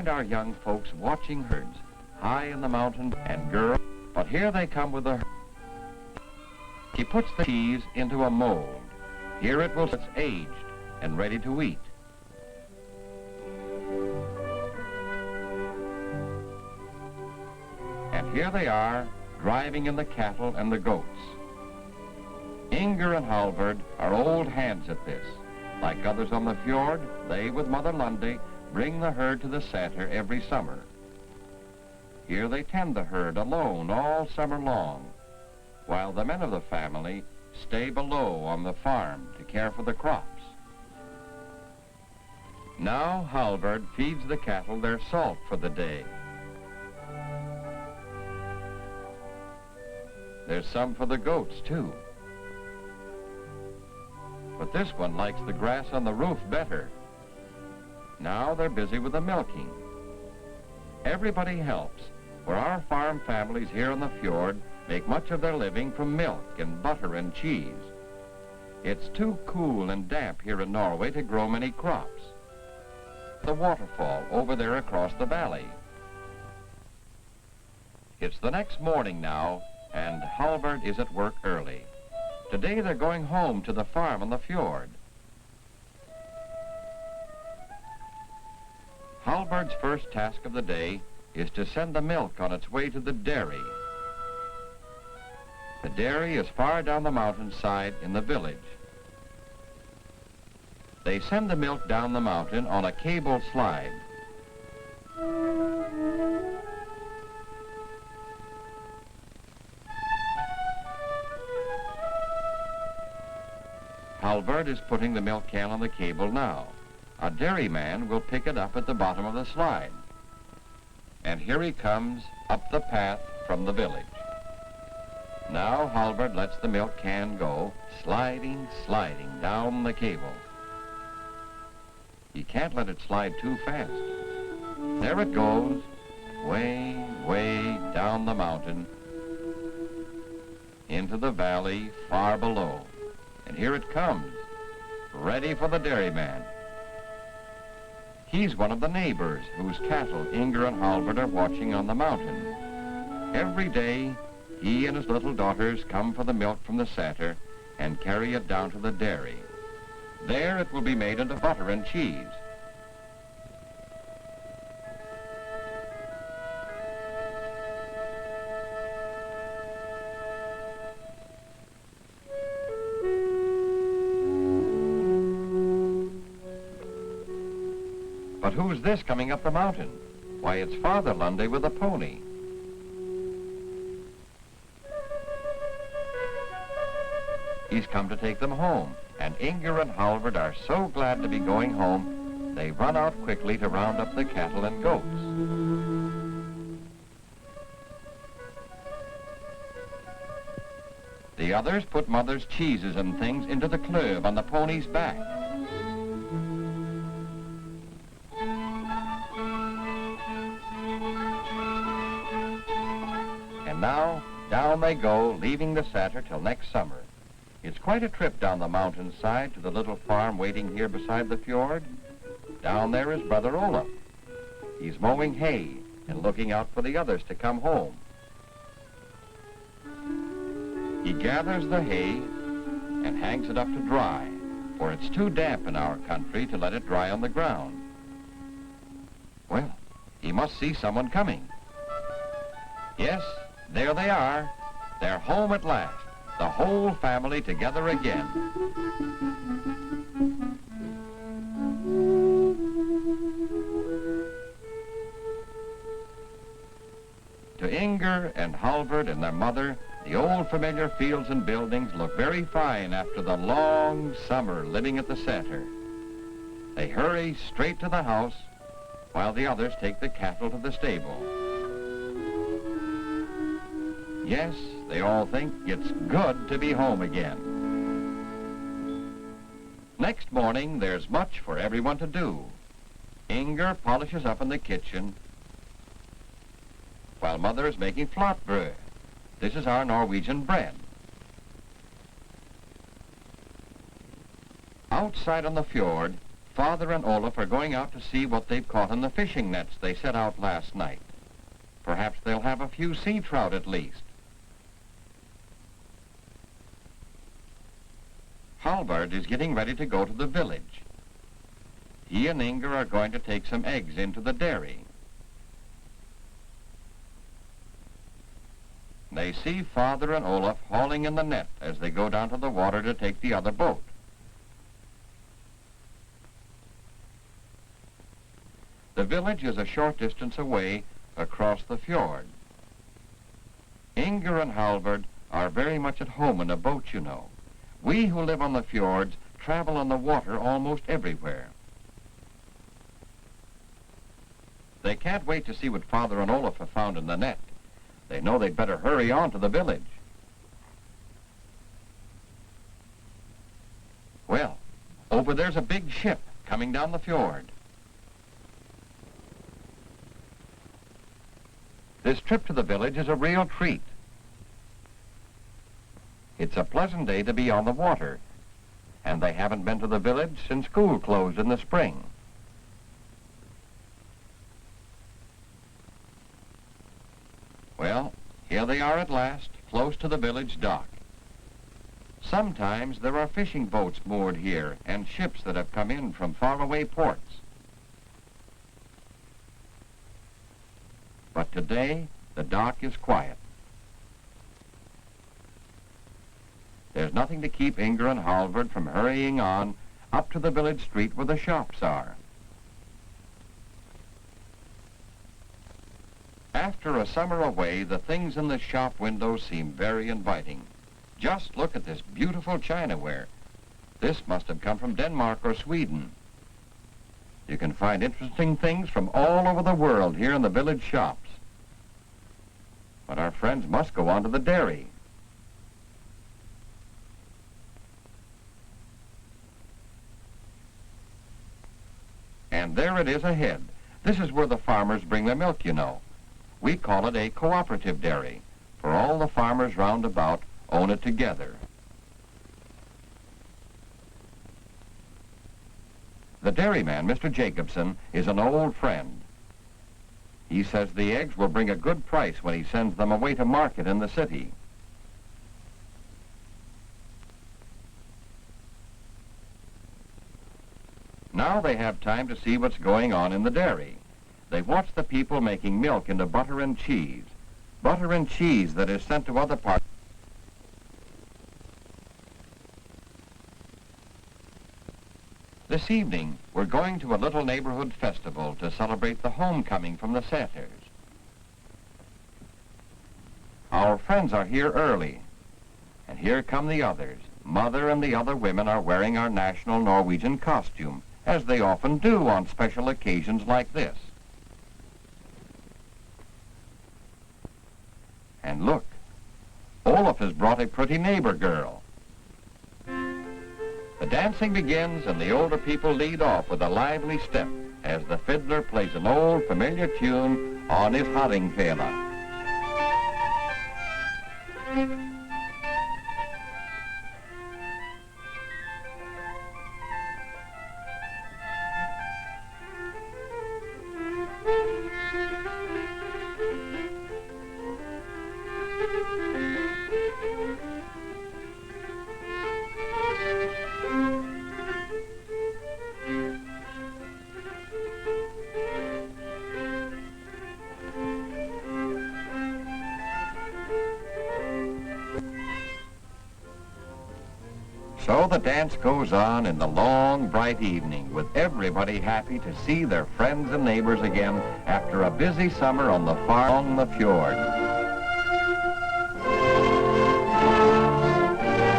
find our young folks watching herds high in the mountain and girls, but here they come with the herd. She puts the cheese into a mold. Here it will, it's aged and ready to eat. And here they are, driving in the cattle and the goats. Inger and Halvard are old hands at this. Like others on the fjord, they, with Mother Lundy, bring the herd to the sæter every summer. Here they tend the herd alone all summer long, while the men of the family stay below on the farm to care for the crops. Now Halvard feeds the cattle their salt for the day. There's some for the goats, too. But this one likes the grass on the roof better. Now they're busy with the milking. Everybody helps, for our farm families here in the fjord make much of their living from milk and butter and cheese. It's too cool and damp here in Norway to grow many crops. The waterfall over there across the valley. It's the next morning now, and Halvard is at work early. Today they're going home to the farm on the fjord. Halvard's first task of the day is to send the milk on its way to the dairy. The dairy is far down the mountainside in the village. They send the milk down the mountain on a cable slide. Halvard is putting the milk can on the cable now. A dairyman will pick it up at the bottom of the slide. And here he comes up the path from the village. Now Halvard lets the milk can go, sliding, sliding down the cable. He can't let it slide too fast. There it goes, way, way down the mountain, into the valley far below. And here it comes, ready for the dairyman. He's one of the neighbors whose cattle Inger and Halvard are watching on the mountain. Every day, he and his little daughters come for the milk from the sæter and carry it down to the dairy. There it will be made into butter and cheese. But who's this coming up the mountain? Why, it's Father Lundy with a pony. He's come to take them home, and Inger and Halvard are so glad to be going home, they run out quickly to round up the cattle and goats. The others put Mother's cheeses and things into the kløv on the pony's back. And now, down they go, leaving the sæter till next summer. It's quite a trip down the mountainside to the little farm waiting here beside the fjord. Down there is Brother Olaf. He's mowing hay and looking out for the others to come home. He gathers the hay and hangs it up to dry, for it's too damp in our country to let it dry on the ground. Well, he must see someone coming. Yes, there they are. They're home at last, the whole family together again. To Inger and Halvard and their mother, the old familiar fields and buildings look very fine after the long summer living at the sæter. They hurry straight to the house while the others take the cattle to the stable. Yes, they all think it's good to be home again. Next morning, there's much for everyone to do. Inger polishes up in the kitchen, while Mother is making flatbrød. This is our Norwegian bread. Outside on the fjord, Father and Olaf are going out to see what they've caught in the fishing nets they set out last night. Perhaps they'll have a few sea trout at least. Halvard is getting ready to go to the village. He and Inger are going to take some eggs into the dairy. They see Father and Olaf hauling in the net as they go down to the water to take the other boat. The village is a short distance away across the fjord. Inger and Halvard are very much at home in a boat, you know. We who live on the fjords travel on the water almost everywhere. They can't wait to see what Father and Olaf have found in the net. They know they'd better hurry on to the village. Well, over there's a big ship coming down the fjord. This trip to the village is a real treat. It's a pleasant day to be on the water, and they haven't been to the village since school closed in the spring. Well, here they are at last, close to the village dock. Sometimes there are fishing boats moored here and ships that have come in from faraway ports. But today, the dock is quiet. There's nothing to keep Inger and Halvard from hurrying on up to the village street where the shops are. After a summer away, the things in the shop windows seem very inviting. Just look at this beautiful chinaware. This must have come from Denmark or Sweden. You can find interesting things from all over the world here in the village shops. But our friends must go on to the dairy. And there it is ahead. This is where the farmers bring their milk, you know. We call it a cooperative dairy, for all the farmers round about own it together. The dairyman, Mr. Jacobson, is an old friend. He says the eggs will bring a good price when he sends them away to market in the city. Now they have time to see what's going on in the dairy. They watch the people making milk into butter and cheese that is sent to other parts. This evening, we're going to a little neighborhood festival to celebrate the homecoming from the satyrs. Our friends are here early, and here come the others. Mother and the other women are wearing our national Norwegian costume, as they often do on special occasions like this. And look, Olaf has brought a pretty neighbor girl. The dancing begins and the older people lead off with a lively step as the fiddler plays an old familiar tune on his Hardingfela. So the dance goes on in the long, bright evening, with everybody happy to see their friends and neighbors again after a busy summer on the farm on the fjord.